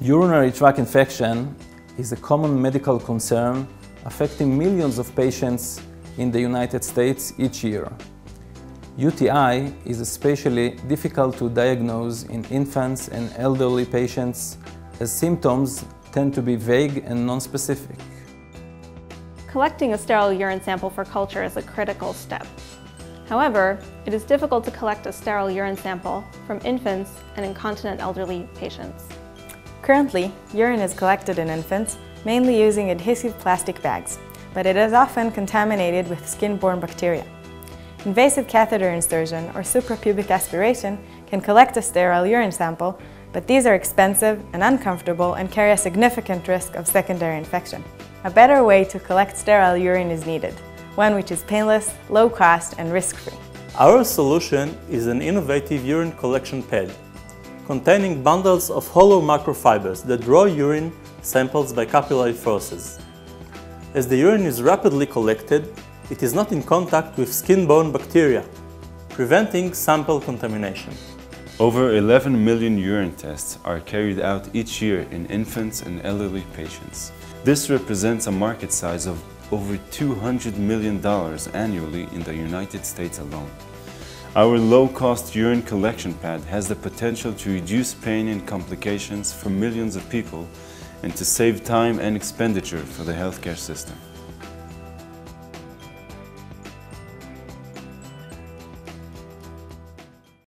Urinary tract infection is a common medical concern affecting millions of patients in the United States each year. UTI is especially difficult to diagnose in infants and elderly patients, as symptoms tend to be vague and nonspecific. Collecting a sterile urine sample for culture is a critical step. However, it is difficult to collect a sterile urine sample from infants and incontinent elderly patients. Currently, urine is collected in infants mainly using adhesive plastic bags, but it is often contaminated with skin-borne bacteria. Invasive catheter insertion or suprapubic aspiration can collect a sterile urine sample, but these are expensive and uncomfortable and carry a significant risk of secondary infection. A better way to collect sterile urine is needed, one which is painless, low cost and risk-free. Our solution is an innovative urine collection pad containing bundles of hollow microfibers that draw urine samples by capillary forces. As the urine is rapidly collected, it is not in contact with skin-borne bacteria, preventing sample contamination. Over 11 million urine tests are carried out each year in infants and elderly patients. This represents a market size of over $200 million annually in the United States alone. Our low-cost urine collection pad has the potential to reduce pain and complications for millions of people and to save time and expenditure for the healthcare system.